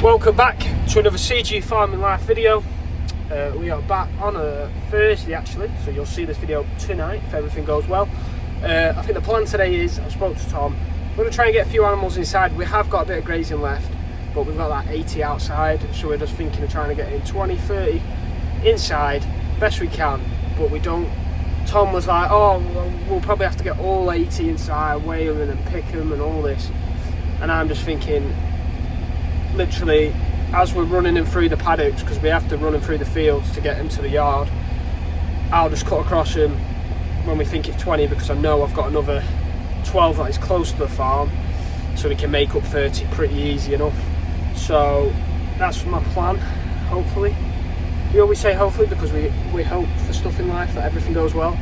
Welcome back to another CG Farming Life video. We are back on a Thursday actually, so you'll see this video tonight if everything goes well. I think the plan today is, I spoke to Tom, we're going to try and get a few animals inside. We have got a bit of grazing left, but we've got that 80 outside, so we're just thinking of trying to get in 20, 30 inside, best we can, but we don't. Tom was like, oh, we'll probably have to get all 80 inside, weigh them and pick them and all this. And I'm just thinking, literally, as we're running them through the paddocks, because we have to run them through the fields to get them to the yard, I'll just cut across them when we think it's 20, because I know I've got another 12 that is close to the farm, so we can make up 30 pretty easy enough. So that's my plan, hopefully. We always say hopefully because we hope for stuff in life, that everything goes well.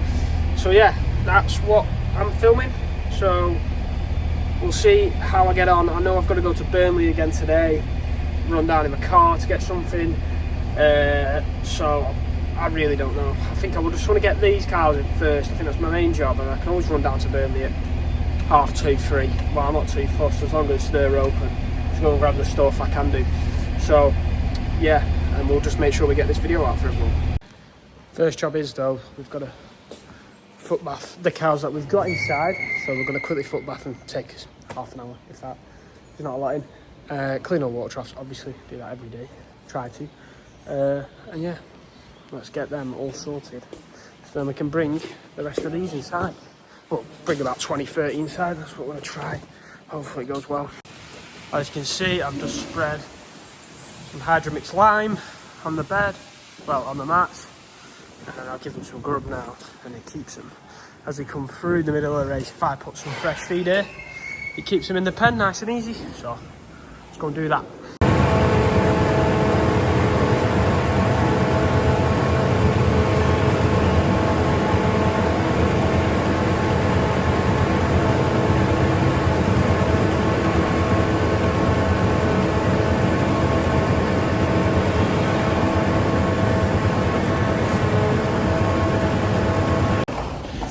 So yeah, that's what I'm filming. So we'll see how I get on. I know I've got to go to Burnley again today, run down in my car to get something. So I really don't know. I think I would just want to get these cows in first. I think that's my main job, and I can always run down to Burnley at 2:30, 3. Well, I'm not too fussed as long as they're open. Just go and grab the stuff I can do. So yeah, and we'll just make sure we get this video out for everyone. First job is though, we've got to foot bath the cows that we've got inside, so we're going to quickly foot bath and take us half an hour, if that. There's not a lot in. Clean all water troughs, obviously, do that every day, try to. And yeah, let's get them all sorted, so then we can bring the rest of these inside. Well, bring about 20, 30 inside, that's what we're going to try. Hopefully it goes well. As you can see, I've just spread some Hydromix lime on the bed, well, on the mats. And then I'll give them some grub now, and it keeps them as they come through the middle of the race. If I put some fresh feed here, it keeps them in the pen nice and easy. So let's go and do that.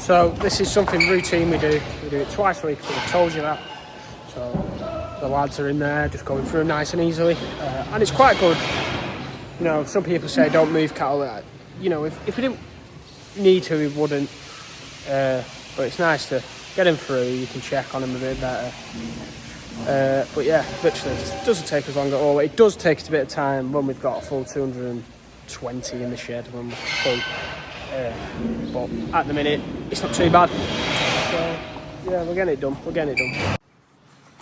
So this is something routine we do. We do it twice a week, I've told you that. So the lads are in there just going through them nice and easily. And it's quite good. You know, some people say don't move cattle. You know, if we didn't need to, we wouldn't. But it's nice to get them through, you can check on them a bit better. But yeah, literally, it doesn't take us long at all. It does take us a bit of time when we've got a full 220 in the shed, when we're full. But at the minute it's not too bad, so yeah, we're getting it done,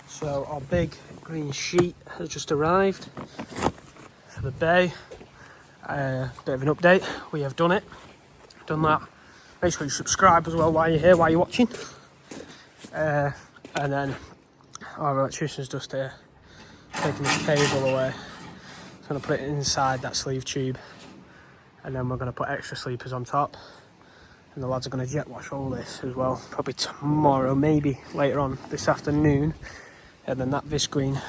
So our big green sheet has just arrived for the bay. Bit of an update, we have done that. Make sure you subscribe as well while you're here, while you're watching. And then our electrician's just here taking this cable away. He's going to put it inside that sleeve tube, and then we're going to put extra sleepers on top, and the lads are going to jet wash all this as well, probably tomorrow, maybe later on this afternoon, and then that visqueen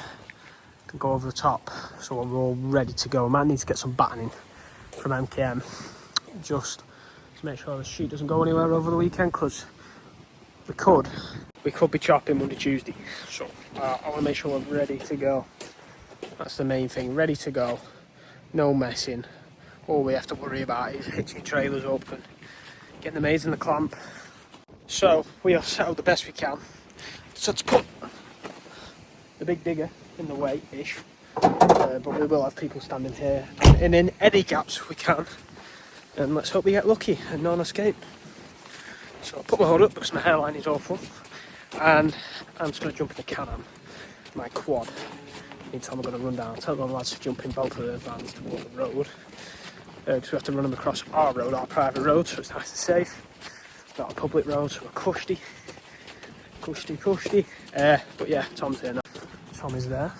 can go over the top, so we're all ready to go. I might need to get some battening from MKM just to make sure the sheet doesn't go anywhere over the weekend, because we could be chopping Monday, Tuesday, so I want to make sure we're ready to go. That's the main thing, ready to go, no messing. All we have to worry about is hitching trailers up and getting the maids in the clamp. So we have set up the best we can. So to put the big digger in the way-ish, but we will have people standing here, and in any gaps we can. And let's hope we get lucky and none escape. So I'll put my hood up because my hairline is awful, and I'm just going to jump in the Can-Am, my quad. Meantime I'm going to run down, tell the lads to jump in both of their vans towards the road. Because we have to run them across our road, our private road, so it's nice and safe. Not a public road, so we're cushy. But yeah, Tom's here now. Tom is there.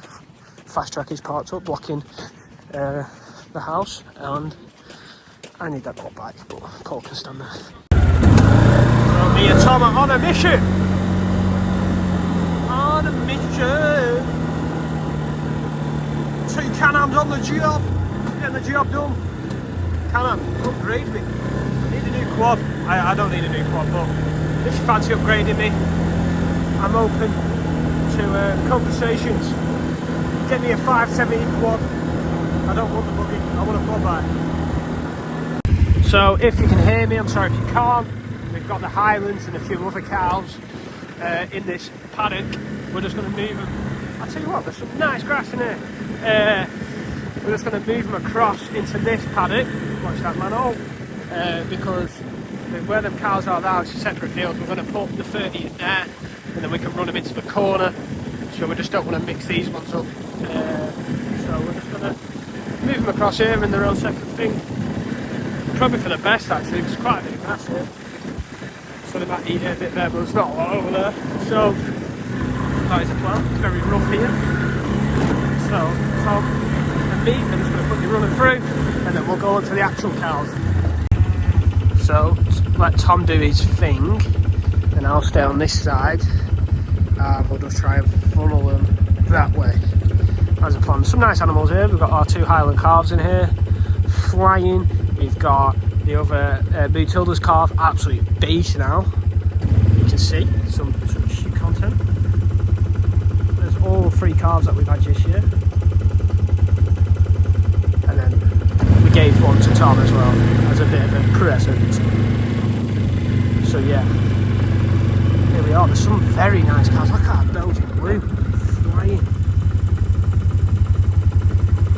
Fast track is parked up, blocking the house, and I need that quad bike, but Paul can stand there. So me and Tom are on a mission! On a mission! 2 Can-Ams on the job! Getting the job done. Can-Am, upgrade me. I need a new quad. I don't need a new quad, but if you fancy upgrading me, I'm open to conversations. get me a 570 quad. I don't want the buggy, I want a quad bike. So if you can hear me, I'm sorry if you can't. We've got the Highlands and a few other cows in this paddock. We're just going to move them. I'll tell you what, there's some nice grass in here. We're just going to move them across into this paddock. Watch that manhole. Because where them cows are now, it's a separate field. We're going to put the 30 in there, and then we can run them into the corner. So we just don't want to mix these ones up. So we're just going to move them across here in their own separate thing. Probably for the best actually, because it's quite a bit of grass here. So they might eat it a bit there, but there's not a lot over there. So that is the plan. It's very rough here. So Tom and me are just going to put you running through, and then we'll go on to the actual cows. So let Tom do his thing, and I'll stay on this side. We'll just try and funnel them that way. As a plan. Some nice animals here. We've got our 2 Highland calves in here, flying. We've got the other Bootilda's calf, absolute beast now. You can see some shoe content. There's all 3 calves that we've had this year. And then we gave one to Tom as well, as a bit of a present. So yeah. Here we are, there's some very nice cows. Look at that Belgian blue, flying.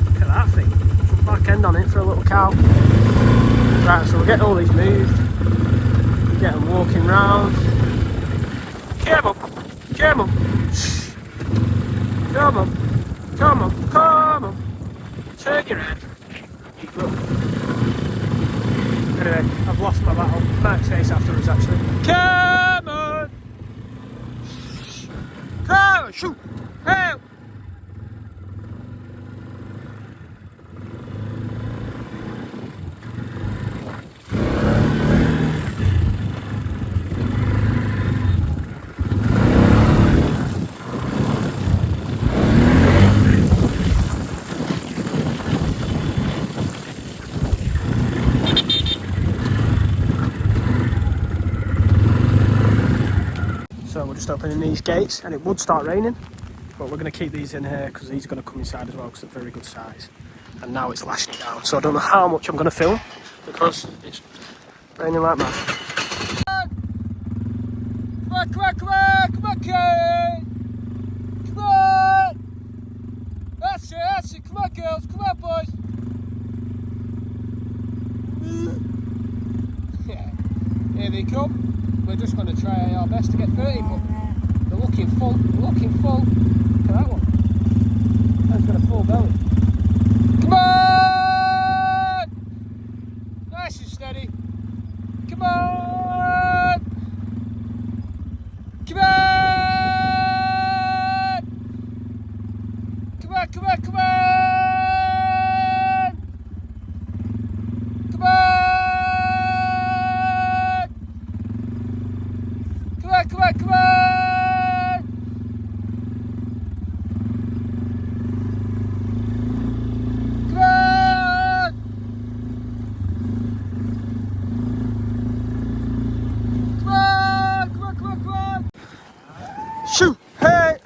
Look at that thing, some back end on it for a little cow. Right, so we'll get all these moved, get them walking round. Come on, come on, come on, come on, come on, turn your head. Anyway, I've lost my battle. Might chase afterwards actually. Come on! Come on, shoot! Help! So we're just opening these gates, and it would start raining, but we're going to keep these in here because these are going to come inside as well because they're very good size. And now it's lashing down, so I don't know how much I'm going to film because it's raining like mad. Come on, come on, come on, come on, Kate! Come on! That's it, come on girls, come on boys! Yeah, here they come. We're just going to try our best to get 30, but they're looking full, Look at that one. That's got a full belly. Come on! Nice and steady. Come on! Come on! Come on, come on, come on! Come on! Come on, come on, come on! Come on! Come on, come on, come on, come on! Shoot! Hey!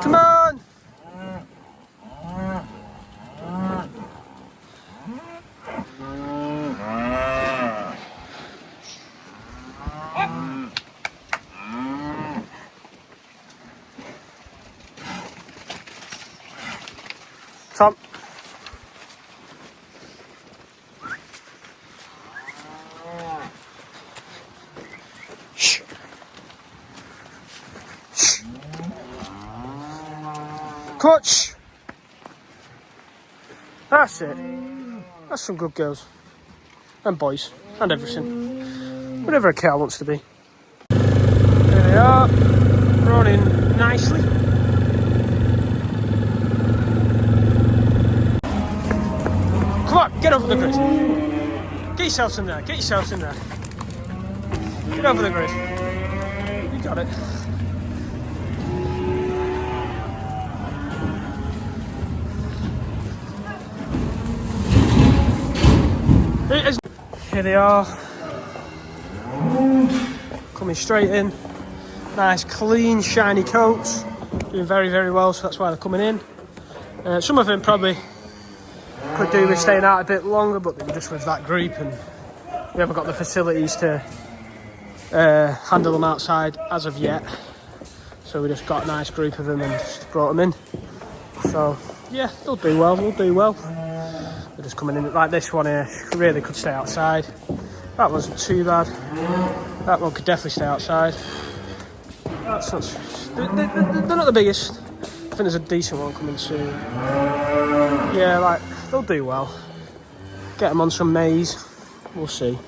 Come on! Tom. Shh. Shh. Clutch. That's it. That's some good girls. And boys. And everything. Whatever a cow wants to be. There they are. Running nicely. Come on, get over the grid. Get yourselves in there, get yourselves in there. Get over the grid. You got it. Here they are. coming straight in. Nice, clean, shiny coats. Doing very, very well, so that's why they're coming in. Some of them probably could do with staying out a bit longer, but they were just with that group, and we haven't got the facilities to handle them outside as of yet. So we just got a nice group of them and just brought them in. So yeah, they'll do well, we'll do well. They're just coming in like this one here, really could stay outside. That wasn't too bad. That one could definitely stay outside. That's not, they're not the biggest. I think there's a decent one coming soon. Yeah, like, they'll do well. Get them on some maize, we'll see.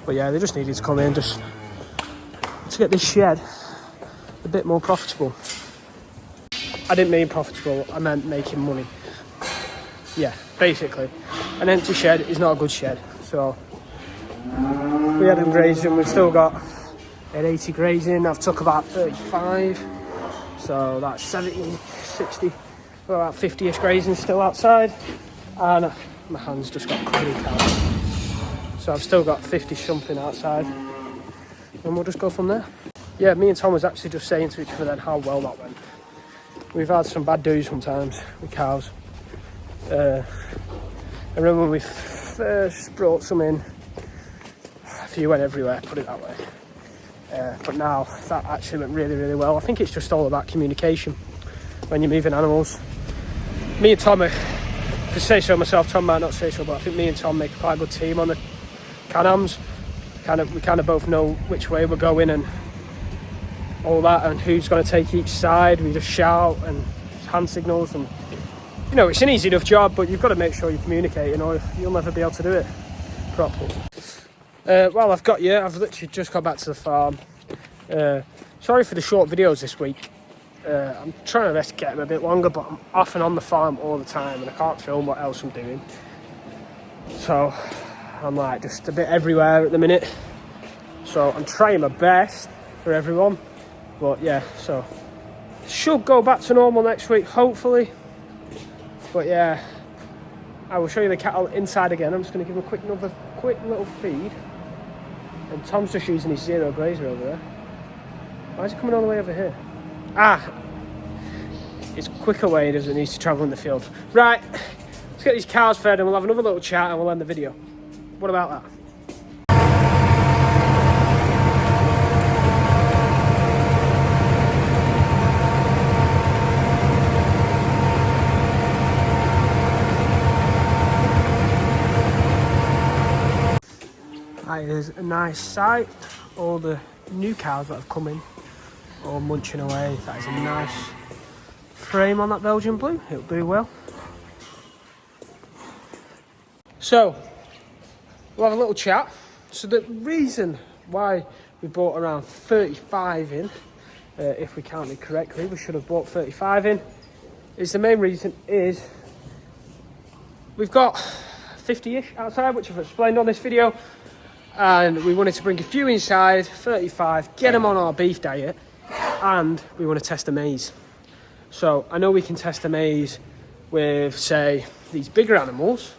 But yeah, they just needed to come in just to get this shed a bit more profitable. I didn't mean profitable, I meant making money. Yeah, basically. An empty shed is not a good shed. So we had them grazing, we've still got at 80 grazing. I've took about 35. So that's 70, 60, about 50-ish grazing still outside. And my hands just got covered in cows. So I've still got 50 something outside. And we'll just go from there. Yeah, me and Tom was actually just saying to each other then how well that went. We've had some bad days sometimes with cows. I remember when we first brought some in, a few went everywhere, put it that way. But now that actually went really, really well. I think it's just all about communication when you're moving animals. Me and Tom, to say so myself, Tom might not say so, but I think me and Tom make quite a good team on the Can-Ams. We kind of both know which way we're going and all that, and who's going to take each side. We just shout and hand signals, and you know, it's an easy enough job, but you've got to make sure you communicate, or you'll never be able to do it properly. Well, I've literally just got back to the farm. Sorry for the short videos this week. I'm trying my best to get them a bit longer, but I'm off and on the farm all the time and I can't film what else I'm doing. So I'm like just a bit everywhere at the minute. So I'm trying my best for everyone. But yeah, so should go back to normal next week, hopefully. But yeah, I will show you the cattle inside again. I'm just going to give them another quick little feed. And Tom's just using his zero grazer over there. Why is he coming all the way over here? It's quicker way, does it need to travel in the field. Right, let's get these cows fed and we'll have another little chat and we'll end the video. What about that? That is a nice sight. All the new cows that have come in, all munching away. That is a nice frame on that Belgian blue. It'll do well. So, we'll have a little chat. So the reason why we bought around 35 in, if we counted correctly, we should have bought 35 in, is the main reason is we've got 50-ish outside, which I've explained on this video. And we wanted to bring a few inside, 35, get them on our beef diet, and we want to test the maize. So I know we can test the maize with, say, these bigger animals,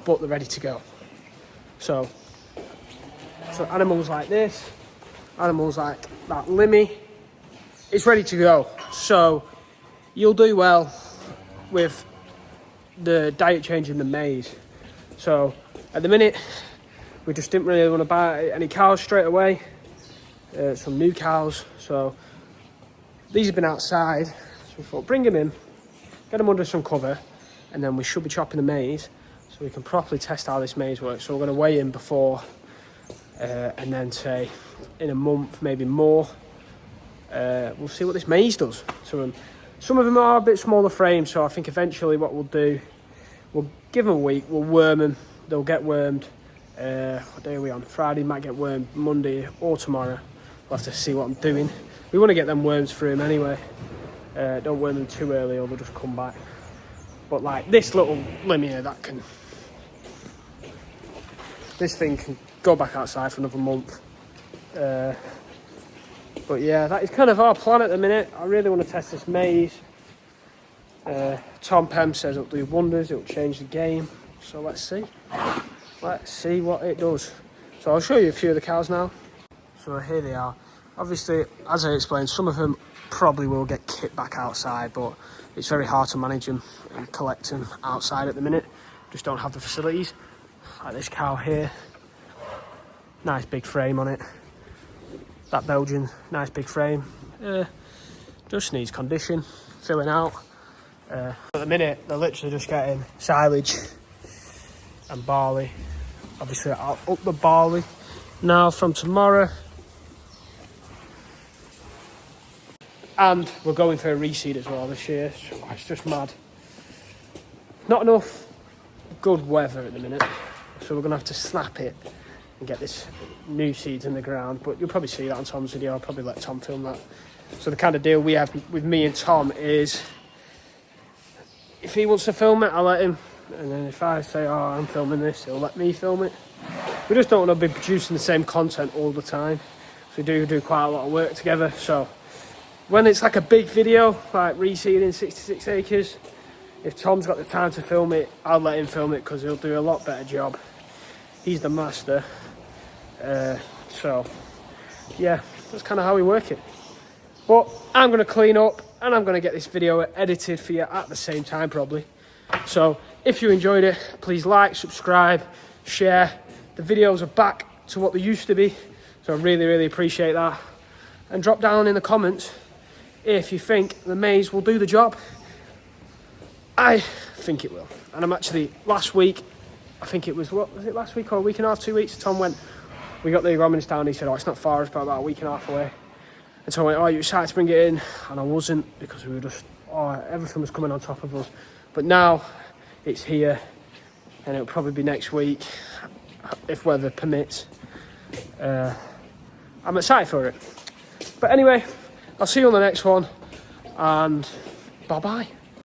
but they're ready to go. So animals like this, animals like that Limmy, it's ready to go. So you'll do well with the diet change in the maize. So at the minute, we just didn't really want to buy any cows straight away. Some new cows. So these have been outside. So we thought, bring them in, get them under some cover, and then we should be chopping the maize so we can properly test how this maize works. So we're going to weigh in before, and then say in a month, maybe more, we'll see what this maize does to them. Some of them are a bit smaller frame, so I think eventually what we'll do, we'll give them a week, we'll worm them, they'll get wormed. What day are we on? Friday, might get wormed Monday or tomorrow. We'll have to see what I'm doing. We want to get them worms through them anyway. Don't worm them too early or they'll just come back. But like this little limb here, this thing can go back outside for another month. But yeah, that is kind of our plan at the minute. I really want to test this maize. Tom Pem says it'll do wonders, it'll change the game. So let's see. Let's see what it does. So I'll show you a few of the cows now. So here they are. Obviously, as I explained, some of them probably will get kicked back outside, but it's very hard to manage them and collect them outside at the minute. Just don't have the facilities. Like this cow here, nice big frame on it. That Belgian, nice big frame. Just needs condition, filling out. At the minute, they're literally just getting silage and barley. Obviously, I'll up the barley now from tomorrow. And we're going for a reseed as well this year. So it's just mad. Not enough good weather at the minute, so we're going to have to snap it and get this new seeds in the ground. But you'll probably see that on Tom's video. I'll probably let Tom film that. So the kind of deal we have with me and Tom is, if he wants to film it, I'll let him. And then if I say, oh, I'm filming this, he'll let me film it. We just don't want to be producing the same content all the time. So we do quite a lot of work together. So when it's like a big video, like reseeding 66 acres, if Tom's got the time to film it, I'll let him film it because he'll do a lot better job. He's the master. So, yeah, that's kind of how we work it. But I'm going to clean up and I'm going to get this video edited for you at the same time probably. So if you enjoyed it, please like, subscribe, share. The videos are back to what they used to be. So I really, really appreciate that. And drop down in the comments if you think the maize will do the job. I think it will. And I'm actually, last week, I think it was, what was it, last week or a week and a half, 2 weeks? Tom went, we got the agronomist down, he said, oh, it's not far, it's about a week and a half away. And so I went, oh, you excited to bring it in? And I wasn't, because we were just, oh, everything was coming on top of us. But now it's here, and it'll probably be next week, if weather permits. I'm excited for it. But anyway, I'll see you on the next one, and bye-bye.